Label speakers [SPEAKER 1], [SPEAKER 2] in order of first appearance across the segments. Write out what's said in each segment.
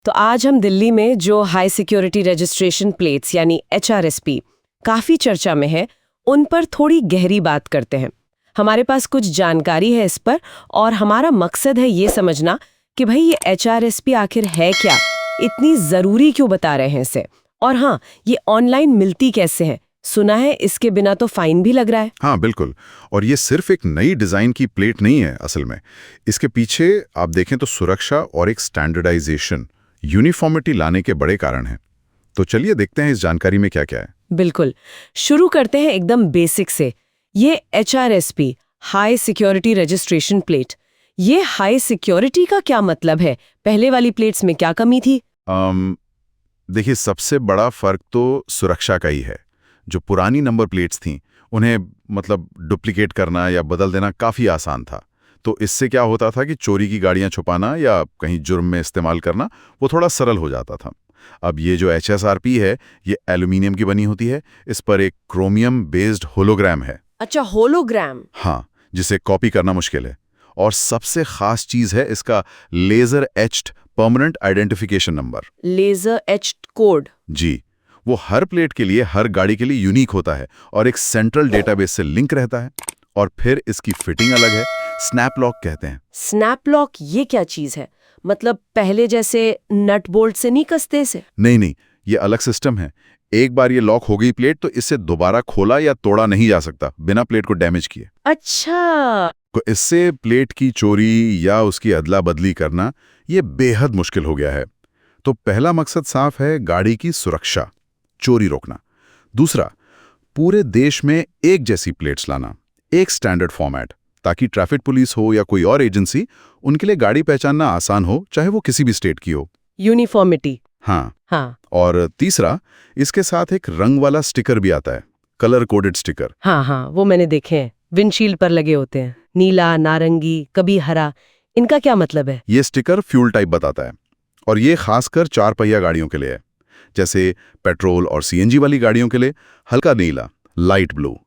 [SPEAKER 1] तो आज हम दिल्ली में जो हाई सिक्योरिटी रजिस्ट्रेशन प्लेट्स यानी HRSP काफी चर्चा में है, उन पर थोड़ी गहरी बात करते हैं। हमारे पास कुछ जानकारी है इस पर और हमारा मकसद है ये समझना कि भाई ये HRSP आखिर है क्या, इतनी जरूरी क्यों बता रहे हैं इसे, और हाँ, ये ऑनलाइन मिलती कैसे है। सुना है इसके बिना तो फाइन भी लग रहा है।
[SPEAKER 2] हाँ बिल्कुल। और ये सिर्फ एक नई डिजाइन की प्लेट नहीं है असल में। इसके पीछे आप देखें तो सुरक्षा और एक स्टैंडर्डाइजेशन, यूनिफॉर्मिटी लाने के बड़े कारण हैं। तो चलिए देखते हैं इस जानकारी में क्या क्या है।
[SPEAKER 1] बिल्कुल, शुरू करते हैं एकदम बेसिक से। ये HRSP high security registration plate, ये हाई सिक्योरिटी का क्या मतलब है? पहले वाली प्लेट्स में क्या कमी थी?
[SPEAKER 2] देखिए, सबसे बड़ा फर्क तो सुरक्षा का ही है। जो पुरानी नंबर प्लेट्स थीं, उन्हें डुप्लीकेट करना या बदल देना काफ़ी आसान था। तो इससे क्या होता था कि चोरी की गाड़ियां छुपाना या कहीं जुर्म में इस्तेमाल करना वो थोड़ा सरल हो जाता था। अब ये जो HSRP है, ये एल्यूमिनियम की बनी होती है। इस पर एक क्रोमियम बेस्ड होलोग्राम है।
[SPEAKER 1] अच्छा, होलोग्राम।
[SPEAKER 2] हाँ, जिसे कॉपी करना मुश्किल है। और सबसे खास चीज है इसका laser etched permanent identification number.
[SPEAKER 1] Laser etched code.
[SPEAKER 2] जी, वो हर प्लेट के लिए, हर गाड़ी के लिए यूनिक होता है और एक सेंट्रल डेटाबेस से लिंक रहता है। और फिर इसकी फिटिंग अलग है, स्नैप लॉक कहते हैं।
[SPEAKER 1] स्नैप लॉक ये क्या चीज है? मतलब पहले जैसे नट बोल्ट से नहीं कसते से?
[SPEAKER 2] नहीं, ये अलग सिस्टम है। एक बार ये लॉक हो गई प्लेट तो इससे दोबारा खोला या तोड़ा नहीं जा सकता बिना प्लेट को डैमेज किए।
[SPEAKER 1] अच्छा।
[SPEAKER 2] तो इससे प्लेट की चोरी या उसकी अदला बदली करना ये बेहद मुश्किल हो गया है। तो पहला मकसद साफ है, गाड़ी की सुरक्षा, चोरी रोकना। दूसरा, पूरे देश में एक जैसी प्लेट्स लाना, एक स्टैंडर्ड फॉर्मेट, ताकि ट्रैफिक पुलिस हो या कोई और एजेंसी, उनके लिए गाड़ी पहचानना आसान हो, चाहे वो किसी भी स्टेट की हो।
[SPEAKER 1] यूनिफॉर्मिटी।
[SPEAKER 2] हाँ। और तीसरा, इसके साथ एक रंग वाला स्टिकर भी आता है, कलर कोडेड स्टिकर।
[SPEAKER 1] हाँ, वो मैंने देखे हैं, विंडशील्ड पर लगे होते हैं, नीला, नारंगी, कभी हरा। इनका क्या मतलब है?
[SPEAKER 2] ये स्टिकर फ्यूल टाइप बताता है और ये खासकर 4 पहिया गाड़ियों के लिए है। जैसे पेट्रोल और CNG वाली गाड़ियों के लिए हल्का नीला, लाइट ब्लू,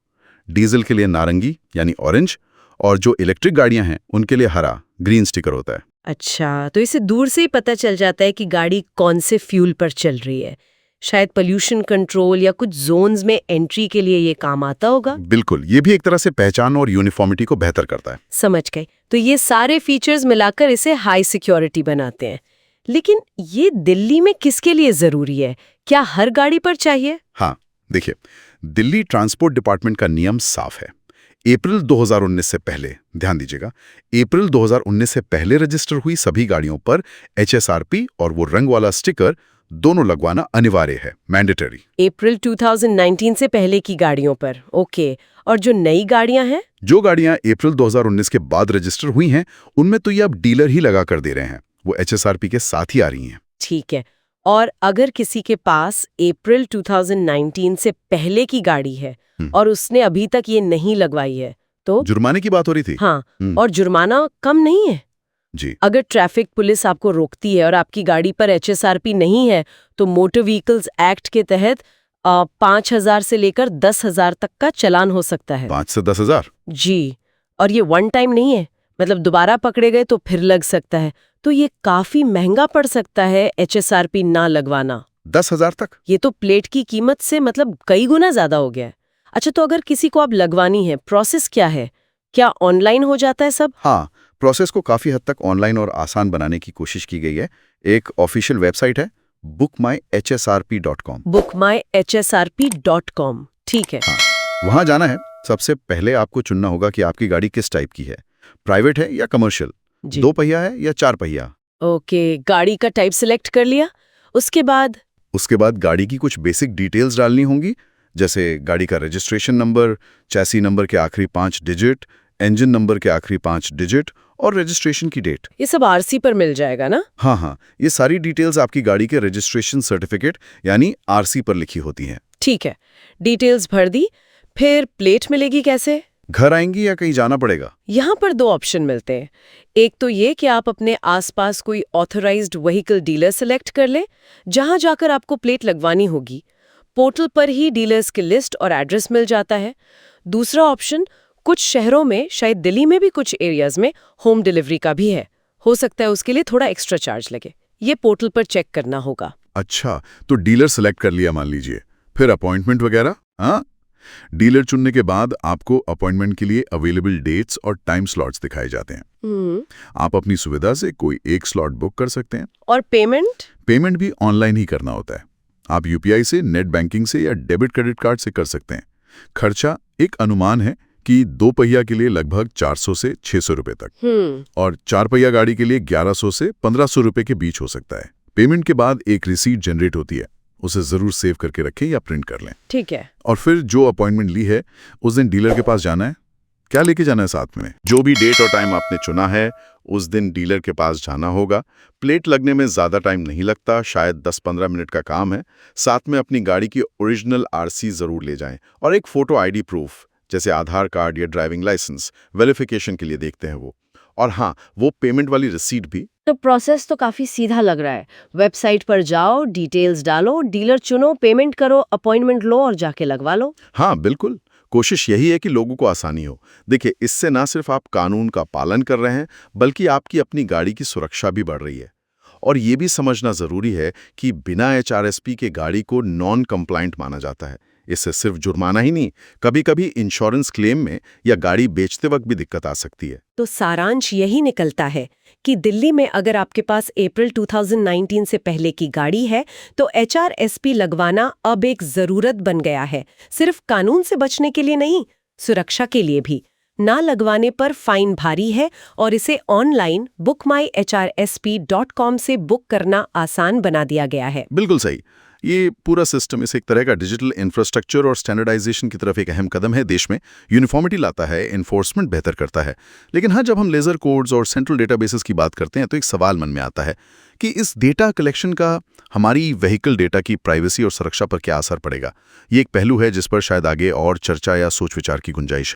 [SPEAKER 2] डीजल के लिए नारंगी यानी ऑरेंज, और जो इलेक्ट्रिक गाड़ियां हैं उनके लिए हरा, ग्रीन स्टिकर होता है।
[SPEAKER 1] अच्छा, तो इसे दूर से ही पता चल जाता है कि गाड़ी कौन से फ्यूल पर चल रही है। शायद पोल्यूशन कंट्रोल या कुछ जोन्स में एंट्री के लिए ये काम आता होगा।
[SPEAKER 2] बिल्कुल, ये भी एक तरह से पहचान और यूनिफॉर्मिटी को बेहतर करता है।
[SPEAKER 1] समझ गए। तो ये सारे फीचर्स मिलाकर इसे हाई सिक्योरिटी बनाते हैं। लेकिन ये दिल्ली में किसके लिए जरूरी है? क्या हर गाड़ी पर चाहिए?
[SPEAKER 2] हाँ, देखिए, दिल्ली ट्रांसपोर्ट डिपार्टमेंट का नियम साफ है। अप्रैल 2019 से पहले, ध्यान दीजिएगा, अप्रैल 2019 से पहले रजिस्टर हुई सभी गाड़ियों पर HSRP और वो रंग वाला स्टिकर दोनों लगवाना अनिवार्य है, मैंडेटरी।
[SPEAKER 1] अप्रैल 2019 से पहले की गाड़ियों पर, ओके। और जो नई गाड़ियां हैं?
[SPEAKER 2] जो गाड़ियां अप्रैल 2019 के बाद रजिस्टर हुई हैं, उनमें तो ये अब डीलर ही लगा कर दे रहे हैं, वो HSRP के साथ ही आ रही हैं।
[SPEAKER 1] ठीक है। और अगर किसी के पास अप्रैल 2019 से पहले की गाड़ी है और उसने अभी तक ये नहीं लगवाई है, तो
[SPEAKER 2] जुर्माने की बात हो रही थी।
[SPEAKER 1] हाँ, और जुर्माना कम नहीं है
[SPEAKER 2] जी।
[SPEAKER 1] अगर ट्रैफिक पुलिस आपको रोकती है और आपकी गाड़ी पर HSRP नहीं है, तो मोटर व्हीकल्स एक्ट के तहत 5,000 से लेकर 10,000 तक का चालान हो सकता है।
[SPEAKER 2] 5 से 10,000?
[SPEAKER 1] जी। और ये वन टाइम नहीं है, मतलब दोबारा पकड़े गए तो फिर लग सकता है। तो ये काफी महंगा पड़ सकता है HSRP ना लगवाना।
[SPEAKER 2] 10,000 तक?
[SPEAKER 1] ये तो प्लेट की कीमत से कई गुना ज्यादा हो गया है। अच्छा, तो अगर किसी को अब लगवानी है, प्रोसेस क्या है? क्या ऑनलाइन हो जाता है सब?
[SPEAKER 2] हाँ, प्रोसेस को काफी हद तक ऑनलाइन और आसान बनाने की कोशिश की गई है। एक ऑफिशियल वेबसाइट है, bookmyhsrp.com।
[SPEAKER 1] bookmyhsrp.com, ठीक है।
[SPEAKER 2] हाँ, वहां जाना है। सबसे पहले आपको चुनना होगा कि आपकी गाड़ी किस टाइप की है, प्राइवेट है या कमर्शियल, 2 पहिया है या 4 पहिया।
[SPEAKER 1] ओके, गाड़ी का टाइप सिलेक्ट कर लिया। उसके बाद
[SPEAKER 2] गाड़ी की कुछ बेसिक डिटेल्स डालनी होंगी, जैसे गाड़ी का रजिस्ट्रेशन नंबर, चैसी नंबर के आखिरी 5 डिजिट, इंजन नंबर के आखिरी 5 डिजिट और रजिस्ट्रेशन की डेट।
[SPEAKER 1] ये सब RC पर मिल जाएगा ना?
[SPEAKER 2] हाँ, ये सारी डिटेल्स आपकी गाड़ी के रजिस्ट्रेशन सर्टिफिकेट यानी RC पर लिखी होती हैं।
[SPEAKER 1] ठीक है, डिटेल्स भर दी। फिर प्लेट मिलेगी कैसे?
[SPEAKER 2] घर आएंगी या कहीं जाना पड़ेगा?
[SPEAKER 1] यहाँ पर 2 ऑप्शन मिलते हैं। एक तो ये कि आप अपने आसपास कोई ऑथराइज्ड व्हीकल डीलर सेलेक्ट कर लें, जहां जाकर आपको प्लेट लगवानी होगी। पोर्टल पर ही डीलर्स की लिस्ट और एड्रेस मिल जाता है। दूसरा ऑप्शन, कुछ शहरों में, शायद दिल्ली में भी कुछ एरियाज में, होम डिलीवरी का भी है। हो सकता है उसके लिए थोड़ा एक्स्ट्रा चार्ज लगे। ये पोर्टल पर चेक करना होगा।
[SPEAKER 2] अच्छा, तो डीलर सेलेक्ट कर लिया मान लीजिए, फिर अपॉइंटमेंट वगैरह? हाँ, डीलर चुनने के बाद आपको अपॉइंटमेंट के लिए अवेलेबल डेट्स और टाइम स्लॉट्स दिखाए जाते हैं। आप अपनी सुविधा से कोई एक स्लॉट बुक कर सकते हैं।
[SPEAKER 1] और पेमेंट?
[SPEAKER 2] पेमेंट भी ऑनलाइन ही करना होता है। आप यूपीआई से, नेट बैंकिंग से या डेबिट क्रेडिट कार्ड से कर सकते हैं। खर्चा एक अनुमान है कि 2 पहिया के लिए लगभग 400 से 600 रुपए तक और 4 पहिया गाड़ी के लिए 1100 से 1500 रुपए के बीच हो सकता है। पेमेंट के बाद एक रिसीट जनरेट होती है, उसे जरूर सेव करके रखें या प्रिंट कर लें।
[SPEAKER 1] ठीक है।
[SPEAKER 2] और फिर जो अपॉइंटमेंट ली है उस दिन डीलर के पास जाना है। क्या लेके जाना है साथ में? जो भी डेट और टाइम आपने चुना है उस दिन डीलर के पास जाना होगा। प्लेट लगने में ज़्यादा टाइम नहीं लगता, शायद 10-15 मिनट का काम है। साथ में अपनी गाड़ी की ओरिजिनल आरसी ज़रूर ले जाएं और एक फ़ोटो आईडी प्रूफ जैसे आधार कार्ड या ड्राइविंग लाइसेंस वेरिफिकेशन के लिए देखते हैं वो। और हाँ, वो पेमेंट वाली रिसीट भी।
[SPEAKER 1] तो प्रोसेस तो काफी सीधा लग रहा है। वेबसाइट पर जाओ, डिटेल्स डालो, डीलर चुनो, पेमेंट करो, अपॉइंटमेंट लो और जाके लगवा लो।
[SPEAKER 2] हाँ बिल्कुल, कोशिश यही है कि लोगों को आसानी हो। देखिए, इससे ना सिर्फ आप कानून का पालन कर रहे हैं बल्कि आपकी अपनी गाड़ी की सुरक्षा भी बढ़ रही है। और ये भी समझना जरूरी है कि बिना एचआरएसपी के गाड़ी को नॉन कंप्लाइंट माना जाता है। इससे सिर्फ जुर्माना ही नहीं, कभी-कभी इंश्योरेंस क्लेम में या गाड़ी बेचते वक्त भी दिक्कत आ सकती है।
[SPEAKER 1] तो सारांश यही निकलता है कि दिल्ली में अगर आपके पास अप्रैल 2019 से पहले की गाड़ी है तो एचआरएसपी लगवाना अब एक जरूरत बन गया है। सिर्फ कानून से बचने के लिए नहीं, सुरक्षा के लिए भी। ना लगवाने पर फाइन भारी है और इसे ऑनलाइन bookmyhrsp.com से बुक करना आसान बना दिया गया है।
[SPEAKER 2] बिल्कुल सही। ये पूरा सिस्टम इस एक तरह का डिजिटल इंफ्रास्ट्रक्चर और स्टैंडर्डाइजेशन की तरफ एक अहम कदम है। देश में यूनिफॉर्मिटी लाता है, एनफोर्समेंट बेहतर करता है। लेकिन हाँ, जब हम लेजर कोड्स और सेंट्रल डेटाबेसेस की बात करते हैं तो एक सवाल मन में आता है कि इस डेटा कलेक्शन का हमारी व्हीकल डेटा की प्राइवेसी और सुरक्षा पर क्या असर पड़ेगा। ये एक पहलू है जिस पर शायद आगे और चर्चा या सोच विचार की गुंजाइश